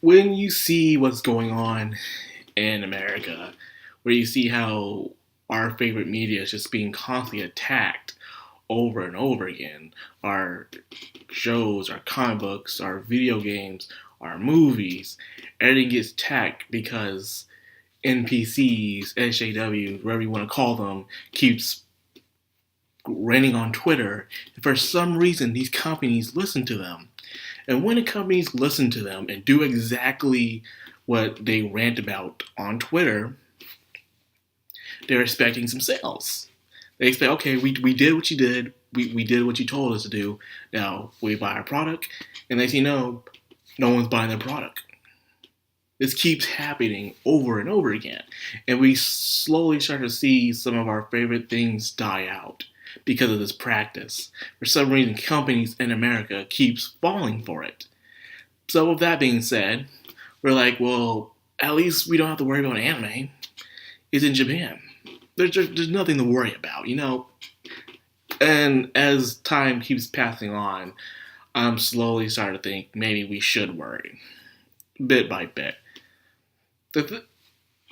when you see what's going on in America, where you see how our favorite media is just being constantly attacked over and over again, our shows, our comic books, our video games, our movies, everything gets attacked because NPCs, SJWs, whatever you want to call them, keeps raining on Twitter. And for some reason, these companies listen to them. And when the companies listen to them and do exactly what they rant about on Twitter, they're expecting some sales. They expect, okay, we did what you did. We did what you told us to do. Now we buy our product. And they say, no one's buying their product. This keeps happening over and over again. And we slowly start to see some of our favorite things die out because of this practice. For some reason, companies in America keeps falling for it. So with that being said, we're like, well, at least we don't have to worry about anime. It's in Japan. There's nothing to worry about, you know? And as time keeps passing on, I'm slowly starting to think maybe we should worry, bit by bit.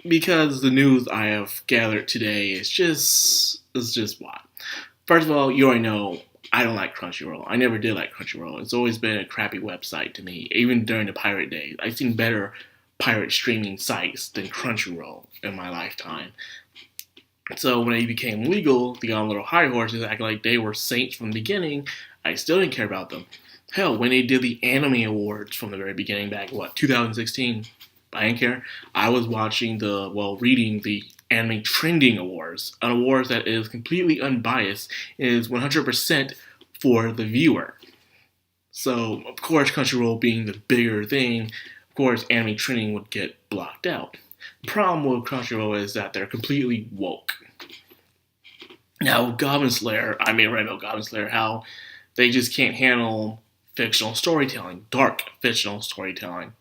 Because the news I have gathered today is just what. First of all, you already know I don't like Crunchyroll. I never did like Crunchyroll. It's always been a crappy website to me, even during the pirate days. I've seen better pirate streaming sites than Crunchyroll in my lifetime. So when they became legal, they got on little high horses, acting like they were saints from the beginning. I still didn't care about them. Hell, when they did the anime awards from the very beginning, back 2016, I didn't care. I was reading the anime trending awards, an awards that is completely unbiased, is 100% for the viewer. So of course, Crunchyroll being the bigger thing, of course, anime trending would get blocked out. The problem with Crunchyroll is that they're completely woke. Now, Goblin Slayer, I may write about Goblin Slayer, how they just can't handle fictional storytelling, dark fictional storytelling.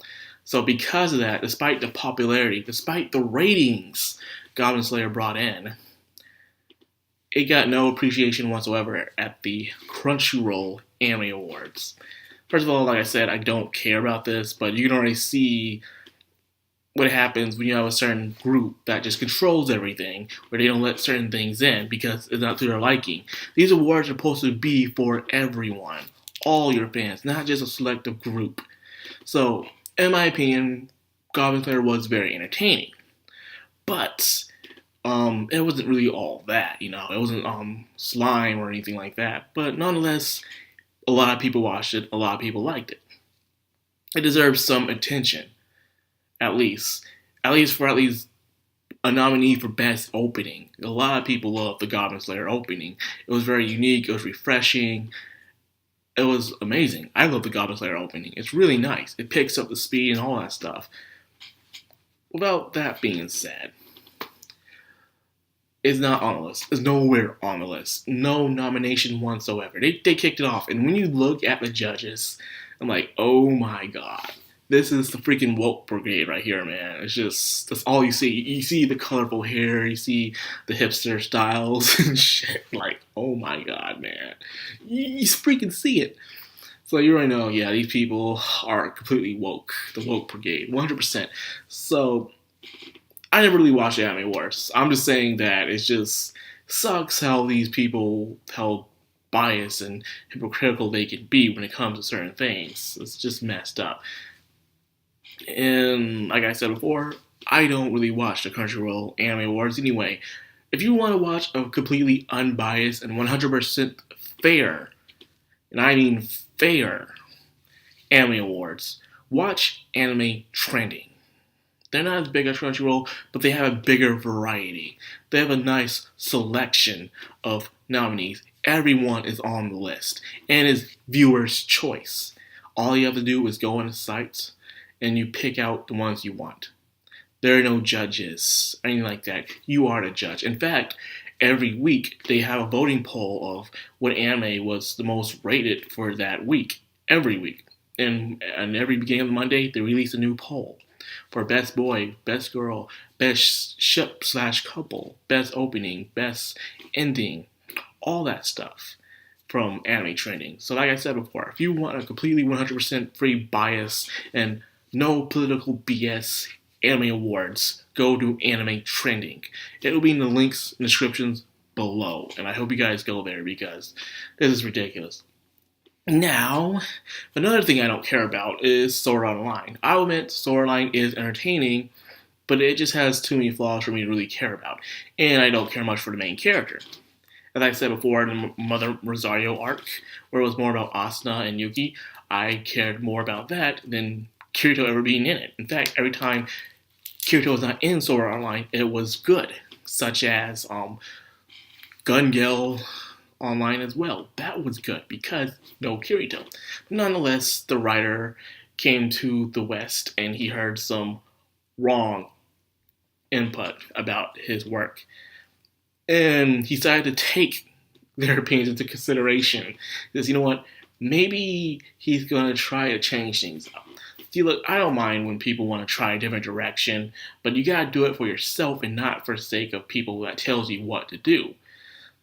So because of that, despite the popularity, despite the ratings Goblin Slayer brought in, it got no appreciation whatsoever at the Crunchyroll Anime Awards. First of all, like I said, I don't care about this, but you can already see what happens when you have a certain group that just controls everything, where they don't let certain things in because it's not to their liking. These awards are supposed to be for everyone, all your fans, not just a selective group. So, in my opinion, Goblin Slayer was very entertaining, but it wasn't really all that, you know. It wasn't slime or anything like that, but nonetheless, a lot of people watched it. A lot of people liked it. It deserves some attention, at least a nominee for best opening. A lot of people love the Goblin Slayer opening. It was very unique. It was refreshing. It was amazing. I love the Goblin Slayer opening. It's really nice. It picks up the speed and all that stuff. Without that being said, it's not on the list. It's nowhere on the list. No nomination whatsoever. They kicked it off. And when you look at the judges, I'm like, oh my god. This is the freaking woke brigade right here, man. It's just, that's all you see. You see the colorful hair, you see the hipster styles and shit. Like, oh my god, man. You freaking see it. So you already know, yeah, these people are completely woke. The woke brigade, 100%. So I never really watched Anime Wars. I'm just saying that it just sucks how these people, how biased and hypocritical they can be when it comes to certain things. It's just messed up. And like I said before, I don't really watch the Crunchyroll Anime Awards anyway. If you want to watch a completely unbiased and 100% fair, and I mean fair, Anime Awards, watch Anime Trending. They're not as big as Crunchyroll, but they have a bigger variety. They have a nice selection of nominees. Everyone is on the list, and it's viewer's choice. All you have to do is go on the sites, and you pick out the ones you want. There are no judges, anything like that. You are the judge. In fact, every week they have a voting poll of what anime was the most rated for that week. Every week. And every beginning of Monday, they release a new poll for best boy, best girl, best ship slash couple, best opening, best ending, all that stuff from anime trending. So like I said before, if you want a completely 100% free bias and No political BS anime awards. Go to anime trending. It'll be in the links and descriptions below. And I hope you guys go there because this is ridiculous. Now, another thing I don't care about is Sword Art Online. I will admit Sword Art Online is entertaining, but it just has too many flaws for me to really care about. And I don't care much for the main character. As I said before, in the Mother Rosario arc, where it was more about Asuna and Yuki, I cared more about that than Kirito ever being in it. In fact, every time Kirito was not in Sword Art Online, it was good, such as Gun Gale Online as well. That was good because no Kirito. Nonetheless, the writer came to the West and he heard some wrong input about his work. And he decided to take their opinions into consideration. Because you know what? Maybe he's going to try to change things up. See, look, I don't mind when people want to try a different direction, but you got to do it for yourself and not for the sake of people that tells you what to do.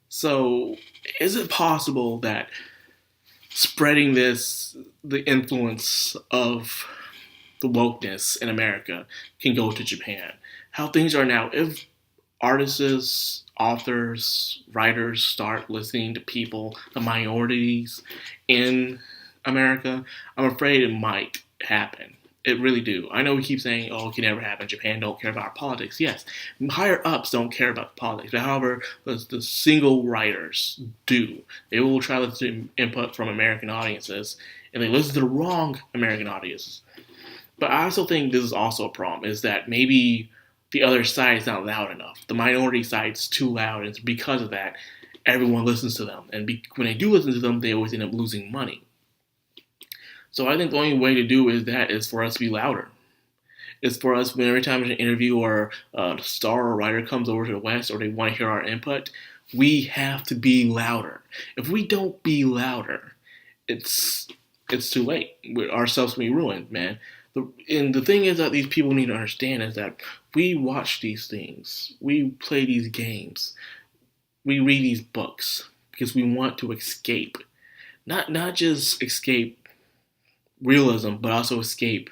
So, is it possible that spreading the influence of the wokeness in America can go to Japan? How things are now, if artists, authors, writers start listening to people, the minorities in America, I'm afraid it might happen. It really do. I know we keep saying, oh, it can never happen. Japan don't care about politics. Yes, higher ups don't care about politics. But however, the single writers do. They will try to listen to input from American audiences, and they listen to the wrong American audiences. But I also think this is also a problem, is that maybe the other side is not loud enough. The minority side is too loud, and because of that, everyone listens to them. And when they do listen to them, they always end up losing money. So I think the only way to do is for us to be louder. It's for us when every time there's an interview or a star or writer comes over to the West or they want to hear our input, we have to be louder. If we don't be louder, it's too late. Ourselves will be ruined, man. And the thing is that these people need to understand is that we watch these things, we play these games, we read these books because we want to escape. Not just escape realism, but also escape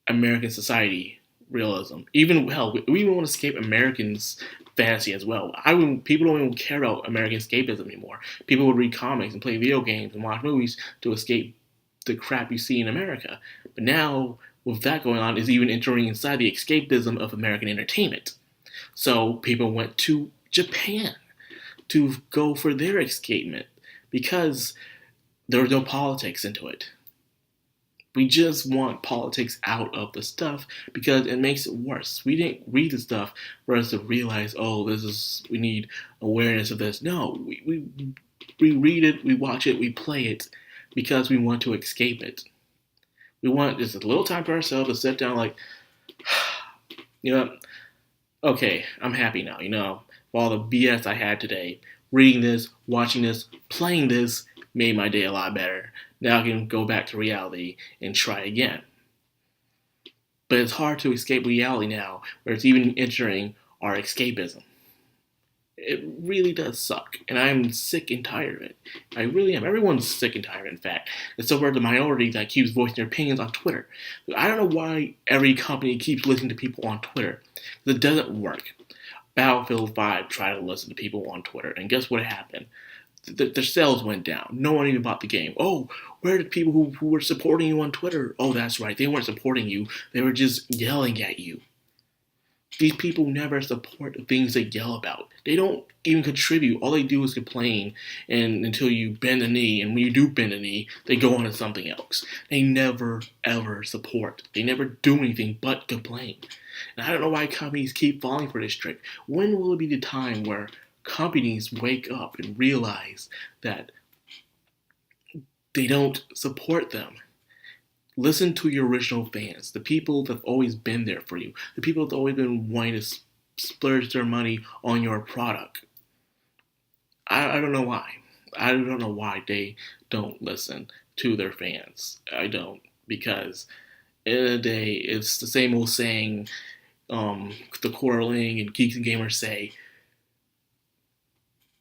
American society realism. Even hell, we even want to escape Americans' fantasy as well. People don't even care about American escapism anymore. People would read comics and play video games and watch movies to escape the crap you see in America. But now, with that going on, is even entering inside the escapism of American entertainment. So people went to Japan to go for their escapement because there was no politics into it. We just want politics out of the stuff because it makes it worse. We didn't read the stuff for us to realize, oh, we need awareness of this. No, we read it, we watch it, we play it because we want to escape it. We want just a little time to ourselves to sit down like, you know, okay, I'm happy now, for all the BS I had today. Reading this, watching this, playing this made my day a lot better. Now I can go back to reality and try again. But it's hard to escape reality now, where it's even entering our escapism. It really does suck, and I'm sick and tired of it. I really am. Everyone's sick and tired, in fact. It's over the minority that keeps voicing their opinions on Twitter. I don't know why every company keeps listening to people on Twitter. It doesn't work. Battlefield 5 tried to listen to people on Twitter, and guess what happened? Their sales went down. No one even bought the game. Oh, where are the people who were supporting you on Twitter? Oh, that's right. They weren't supporting you. They were just yelling at you. These people never support the things they yell about. They don't even contribute. All they do is complain and until you bend the knee. And when you do bend the knee, they go on to something else. They never, ever support. They never do anything but complain. And I don't know why companies keep falling for this trick. When will it be the time where companies wake up and realize that they don't support them? Listen to your original fans, the people that have always been there for you, the people that have always been wanting to splurge their money on your product. I don't know why. I don't know why they don't listen to their fans. I don't. Because in the day, it's the same old saying, the quarreling and geeks and gamers say,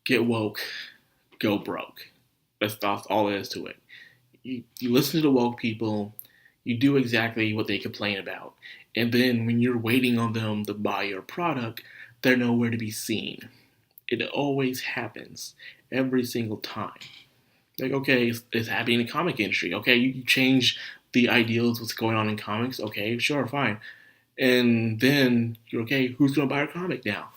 get woke, go broke. That's all there is to it. You listen to the woke people, You do exactly what they complain about. And then when you're waiting on them to buy your product, they're nowhere to be seen. It always happens every single time. Like, okay, it's happening in the comic industry. Okay, you change the ideals, what's going on in comics. Okay, sure, fine. And then you're okay, who's going to buy our comic now?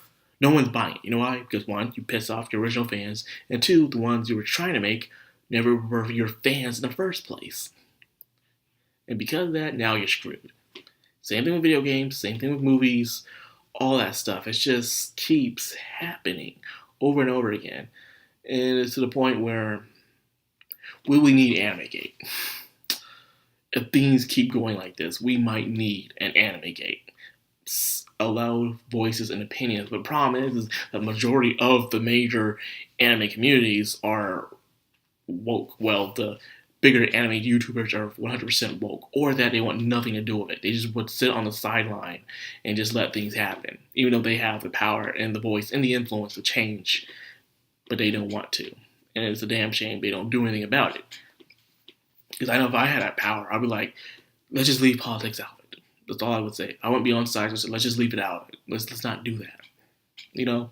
No one's buying it. You know why? Because one, you piss off your original fans, and two, the ones you were trying to make never were your fans in the first place. And because of that, now you're screwed. Same thing with video games, same thing with movies, all that stuff. It just keeps happening over and over again. And it's to the point where we need Anime Gate. If things keep going like this, we might need an Anime Gate. Allow voices and opinions. But the problem is the majority of the major anime communities are woke. Well, the bigger anime YouTubers are 100% woke, or that they want nothing to do with it. They just would sit on the sideline and just let things happen, even though they have the power and the voice and the influence to change, but they don't want to. And it's a damn shame they don't do anything about it. Because I know if I had that power, I'd be like, let's just leave politics out. That's all I would say. I wouldn't be on side. Let's just leave it out. Let's not do that. You know,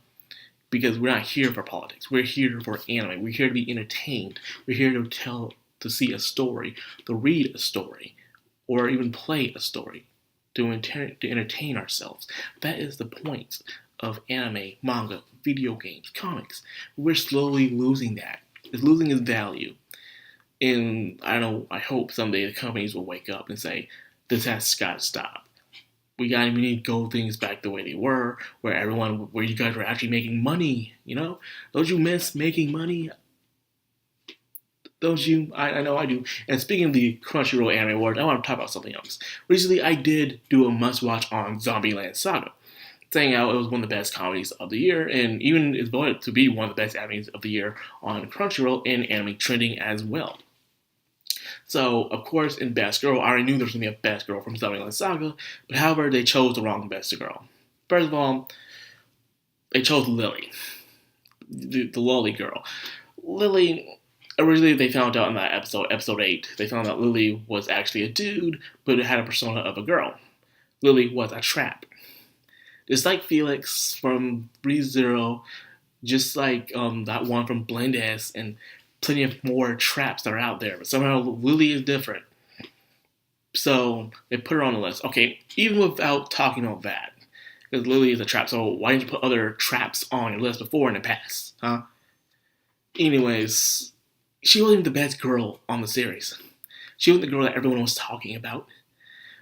because we're not here for politics. We're here for anime. We're here to be entertained. We're here to see a story, to read a story, or even play a story, to entertain ourselves. That is the point of anime, manga, video games, comics. We're slowly losing that. It's losing its value. And I don't know, I hope someday the companies will wake up and say, this has got to stop. We need to go things back the way they were, where you guys were actually making money, you know? Don't you miss making money? Don't you? I know I do. And speaking of the Crunchyroll Anime Awards, I want to talk about something else. Recently, I did do a must-watch on Zombieland Saga, saying how it was one of the best comedies of the year, and even is voted to be one of the best animes of the year on Crunchyroll and Anime Trending as well. So, of course, in Best Girl, I already knew there was going to be a Best Girl from Zombieland Saga, but however, they chose the wrong Best Girl. First of all, they chose Lily, the lolly girl. Lily, originally they found out in that episode 8, they found out Lily was actually a dude, but it had a persona of a girl. Lily was a trap. Just like Felix from ReZero, just like that one from Blend S, and plenty of more traps that are out there, but somehow Lily is different. So they put her on the list. Okay, even without talking about that, because Lily is a trap, so why didn't you put other traps on your list before in the past, huh? Anyways, she wasn't even the best girl on the series. She wasn't the girl that everyone was talking about.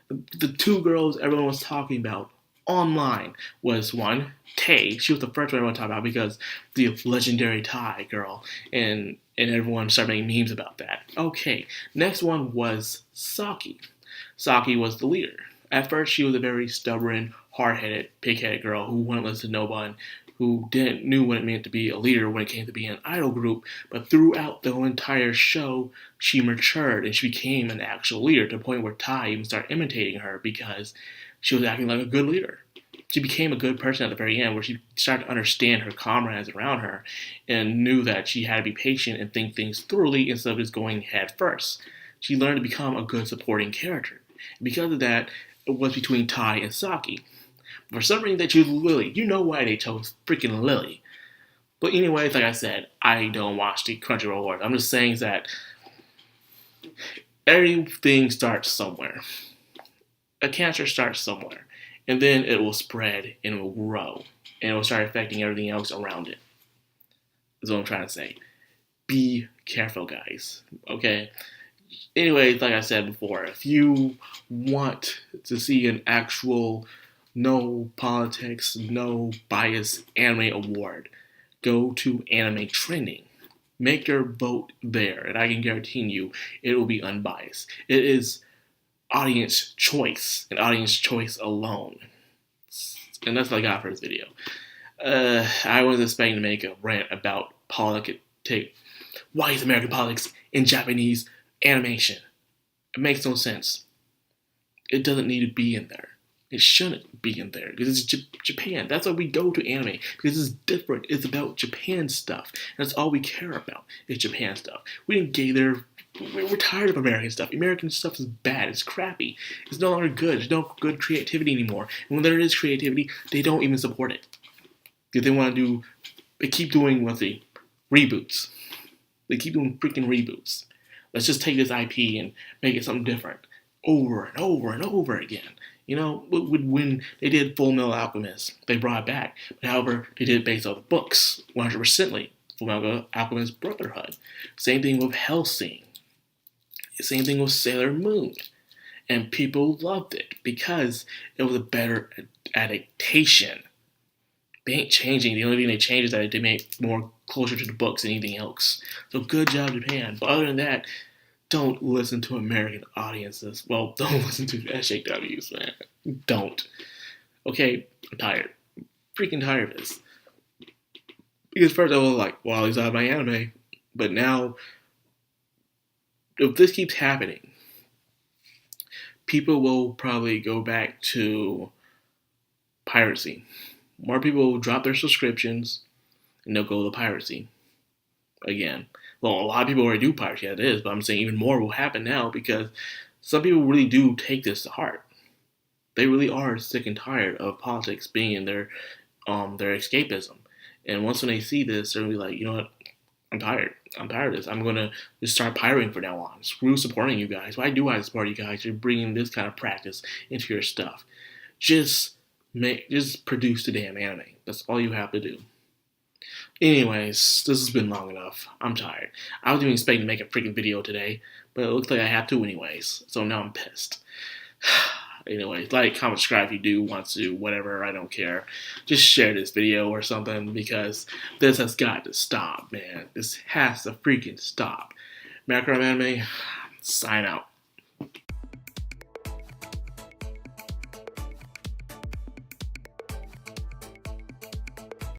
The two girls everyone was talking about online was one, Tay. She was the first one I want to talk about because the legendary Tai girl, and everyone started making memes about that. Okay, next one was Saki. Saki was the leader. At first, she was a very stubborn, hard-headed, pig-headed girl who wouldn't listen to no one, who knew what it meant to be a leader when it came to being an idol group, but throughout the whole entire show, she matured and she became an actual leader to the point where Tai even started imitating her because she was acting like a good leader. She became a good person at the very end where she started to understand her comrades around her and knew that she had to be patient and think things thoroughly instead of just going head first. She learned to become a good supporting character. Because of that, it was between Tai and Saki. For some reason, they chose Lily. You know why they chose freaking Lily. But anyways, like I said, I don't watch the Crunchyroll Awards. I'm just saying that everything starts somewhere. A cancer starts somewhere. And then it will spread and it will grow. And it will start affecting everything else around it. That's what I'm trying to say. Be careful, guys. Okay? Anyways, like I said before, if you want to see an actual no politics, no bias anime award, go to Anime Trending. Make your vote there, and I can guarantee you it will be unbiased. It is audience choice, and audience choice alone. And that's what I got for this video. I was expecting to make a rant about politics. Why is American politics in Japanese animation? It makes no sense. It doesn't need to be in there. It shouldn't be in there because it's Japan. That's why we go to anime, because it's different. It's about Japan stuff. And that's all we care about is Japan stuff. We didn't get there We're tired of American stuff. American stuff is bad. It's crappy. It's no longer good. There's no good creativity anymore. And when there is creativity, they don't even support it. If they want to do, they keep doing, reboots. They keep doing freaking reboots. Let's just take this IP and make it something different over and over and over again. When they did Full Metal Alchemist, they brought it back. But however, they did it based off the books, 100%. Full Metal Alchemist Brotherhood. Same thing with Hellsing. Same thing with Sailor Moon. And people loved it because it was a better adaptation. They ain't changing. The only thing they changed is that they made more closer to the books than anything else. So good job, Japan. But other than that, don't listen to American audiences. Well, don't listen to SJWs, man. Don't. Okay, I'm tired. Freaking tired of this. Because first I was like, well, he's out of my anime. But now, if this keeps happening, people will probably go back to piracy. More people will drop their subscriptions and they'll go to piracy again. Well, a lot of people already do piracy, it is, but I'm saying even more will happen now because some people really do take this to heart. They really are sick and tired of politics being in their escapism. And once when they see this, they're gonna be like, you know what? I'm tired. I'm tired of this. I'm gonna just start pirating from now on. Screw supporting you guys. Why do I support you guys? You're bringing this kind of practice into your stuff. Just produce the damn anime. That's all you have to do. Anyways, this has been long enough. I'm tired. I wasn't even expecting to make a freaking video today, but it looks like I have to anyways. So now I'm pissed. Anyways, like, comment, subscribe if you do want to, whatever, I don't care. Just share this video or something because this has got to stop, man. This has to freaking stop. Macro Anime, sign out.